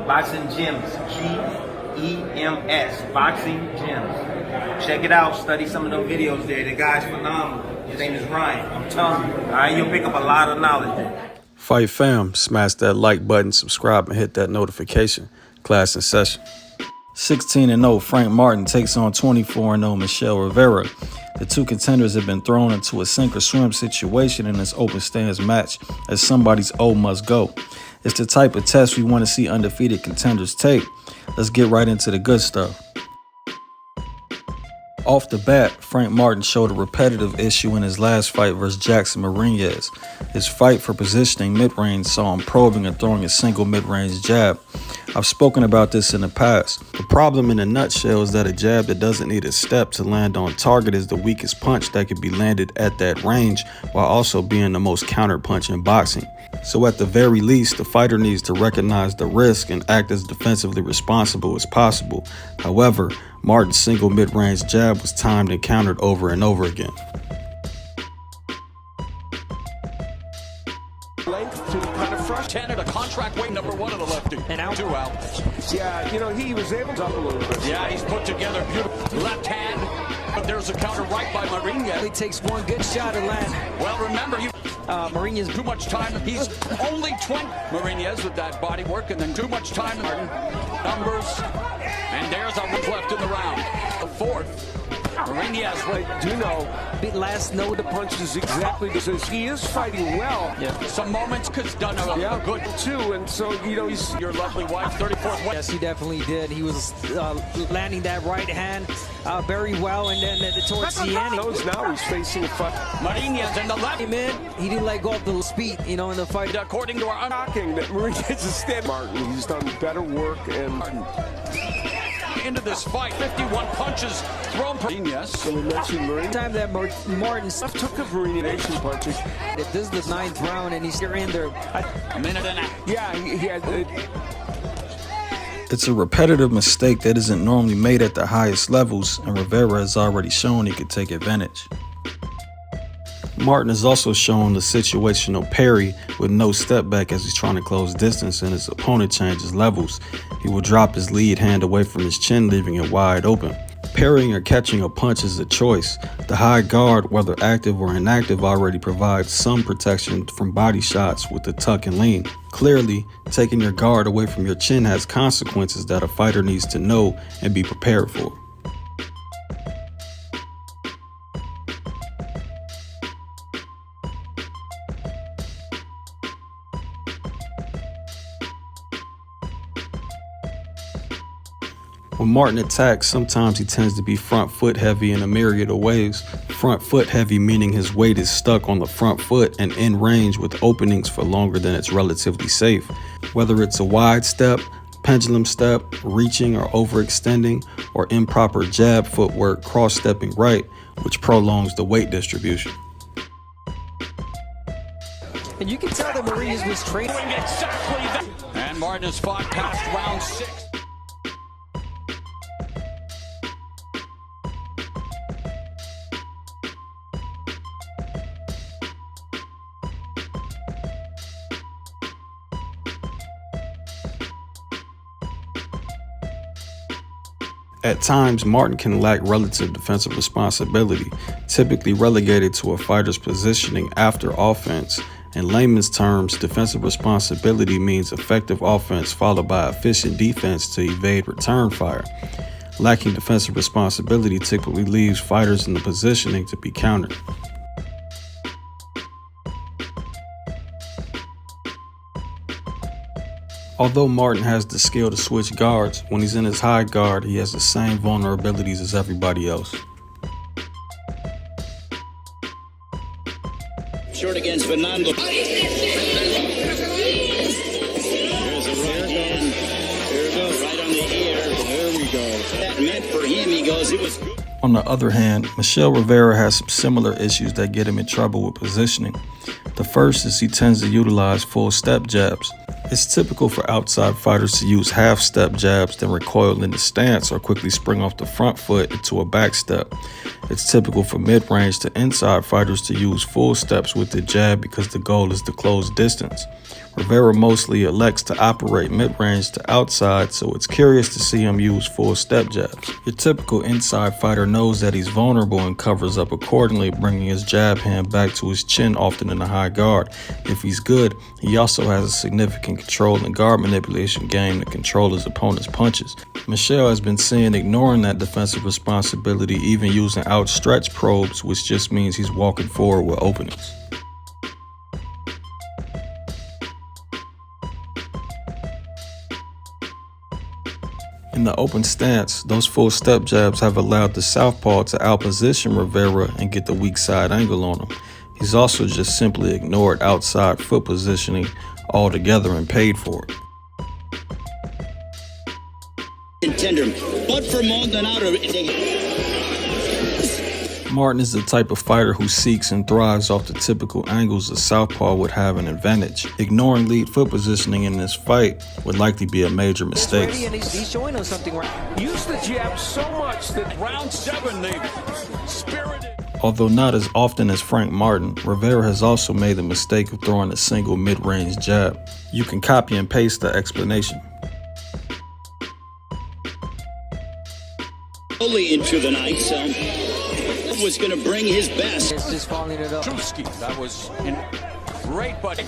Boxing Gyms, G-E-M-S, Boxing Gyms. Check it out, study some of them videos there. The guy's phenomenal. His name is Ryan. I'm telling you, all right, you'll pick up a lot of knowledge there. Fight fam, smash that like button, subscribe, and hit that notification. Class in session. 16-0, Frank Martin takes on 24-0 Michel Rivera. The two contenders have been thrown into a sink or swim situation in this open stance match, as somebody's O must go. It's the type of test we want to see undefeated contenders take. Let's get right into the good stuff. Off the bat, Frank Martin showed a repetitive issue in his last fight versus Jackson Rize. His fight for positioning mid-range saw him probing and throwing a single mid-range jab. I've spoken about this in the past. The problem in a nutshell is that a jab that doesn't need a step to land on target is the weakest punch that can be landed at that range, while also being the most counter punch in boxing. So at the very least, the fighter needs to recognize the risk and act as defensively responsible as possible. However, Martin's single mid-range jab was timed and countered over and over again. Length to kind of frustrate. 10 at a contract weight, number 1 of the lefty. And out. 2 out. Yeah, you know, he was able to up a little bit. Yeah, he's put together beautiful left hand. But there's a counter right by Marinez. He takes one good shot and land. Well, remember, Marinez too much time. He's only 20. Marinez with that body work, and then too much time. Numbers. And there's a week left in the round. The fourth. Marinez. I do know. Last note. The punches exactly because he is fighting well. Yeah. Some moments could done a good too, and so you know he's your lovely wife. 34th. Yes, he definitely did. He was landing that right hand very well, and then towards the end, now he's facing a fight. Marinez and the left. He didn't let go of the speed, in the fight. According to our knocking that Marinez is standing. Martin, he's done better work and. Into this fight, 51 punches thrown per Marinez. So we mentioned Marinez. Time that Martin took a Marinez punches. If this is the 9th round and he's still in there. A minute and a half. Yeah, he had. It's a repetitive mistake that isn't normally made at the highest levels, and Rivera has already shown he could take advantage. Martin has also shown the situational parry with no step back as he's trying to close distance and his opponent changes levels. He will drop his lead hand away from his chin, leaving it wide open. Parrying or catching a punch is a choice. The high guard, whether active or inactive, already provides some protection from body shots with the tuck and lean. Clearly, taking your guard away from your chin has consequences that a fighter needs to know and be prepared for. When Martin attacks, sometimes he tends to be front foot heavy in a myriad of ways. Front foot heavy meaning his weight is stuck on the front foot and in range with openings for longer than it's relatively safe. Whether it's a wide step, pendulum step, reaching or overextending, or improper jab footwork cross-stepping right, which prolongs the weight distribution. And you can tell that Marinez was training exactly that. And Martin has fought past round 6. At times, Martin can lack relative defensive responsibility, typically relegated to a fighter's positioning after offense. In layman's terms, defensive responsibility means effective offense followed by efficient defense to evade return fire. Lacking defensive responsibility typically leaves fighters in the positioning to be countered. Although Martin has the skill to switch guards, when he's in his high guard, he has the same vulnerabilities as everybody else. Short against Fernando. Here's a here it goes, right on the ear. There we go. That meant for him, he goes, it was good. On the other hand, Michel Rivera has some similar issues that get him in trouble with positioning. The first is he tends to utilize full step jabs. It's typical for outside fighters to use half-step jabs, then recoil in the stance or quickly spring off the front foot into a back step. It's typical for mid-range to inside fighters to use full steps with the jab because the goal is to close distance. Rivera mostly elects to operate mid-range to outside, so it's curious to see him use full step jabs. Your typical inside fighter knows that he's vulnerable and covers up accordingly, bringing his jab hand back to his chin, often in a high guard. If he's good, he also has a significant control and guard manipulation game to control his opponent's punches. Michel has been seen ignoring that defensive responsibility, even using outstretched probes, which just means he's walking forward with openings. In the open stance, those full step jabs have allowed the southpaw to outposition Rivera and get the weak side angle on him. He's also just simply ignored outside foot positioning altogether and paid for it. Contender, but for Maldonado. Martin is the type of fighter who seeks and thrives off the typical angles a southpaw would have an advantage. Ignoring lead foot positioning in this fight would likely be a major mistake. He's showing us something right. Use the jab so much that round 7, they spirited. Although not as often as Frank Martin, Rivera has also made the mistake of throwing a single mid-range jab. You can copy and paste the explanation. Fully into the night zone. Was going to bring his best. It's just following it up. That was in great buddy.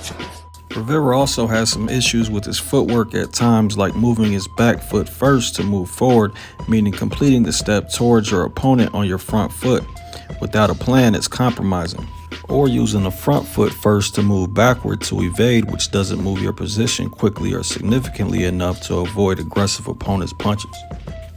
Rivera also has some issues with his footwork at times, like moving his back foot first to move forward, meaning completing the step towards your opponent on your front foot. Without a plan, it's compromising. Or using the front foot first to move backward to evade, which doesn't move your position quickly or significantly enough to avoid aggressive opponent's punches.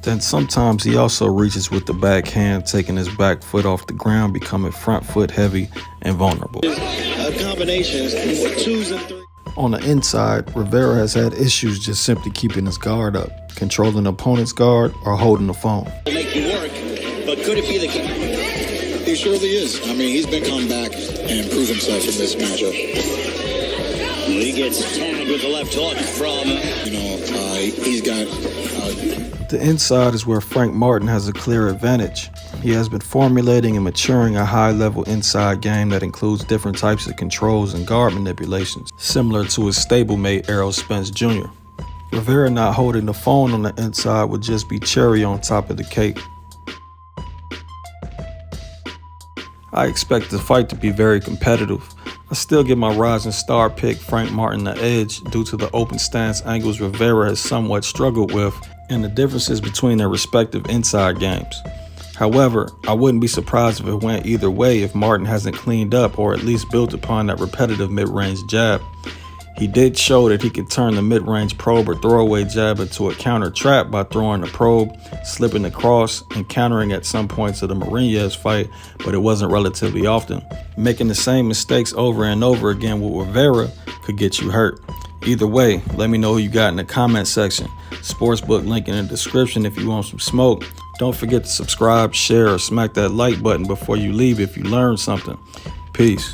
Then sometimes he also reaches with the backhand, taking his back foot off the ground, becoming front foot heavy and vulnerable. Combinations, 2s and 3s. On the inside, Rivera has had issues just simply keeping his guard up, controlling the opponent's guard, or holding the phone. Will make you work, but could it be the key? He surely is. I mean, he's been come back and proved himself in this matchup. He gets tagged with the left hook from... He's got... The inside is where Frank Martin has a clear advantage. He has been formulating and maturing a high-level inside game that includes different types of controls and guard manipulations, similar to his stablemate Errol Spence Jr. Rivera not holding the phone on the inside would just be cherry on top of the cake. I expect the fight to be very competitive. I still give my rising star pick Frank Martin the edge due to the open stance angles Rivera has somewhat struggled with and the differences between their respective inside games. However, I wouldn't be surprised if it went either way if Martin hasn't cleaned up or at least built upon that repetitive mid-range jab. He did show that he could turn the mid-range probe or throwaway jab into a counter trap by throwing the probe, slipping across, and countering at some points of the Rize fight, but it wasn't relatively often. Making the same mistakes over and over again with Rivera could get you hurt. Either way, let me know who you got in the comment section. Sportsbook link in the description if you want some smoke. Don't forget to subscribe, share, or smack that like button before you leave if you learned something. Peace.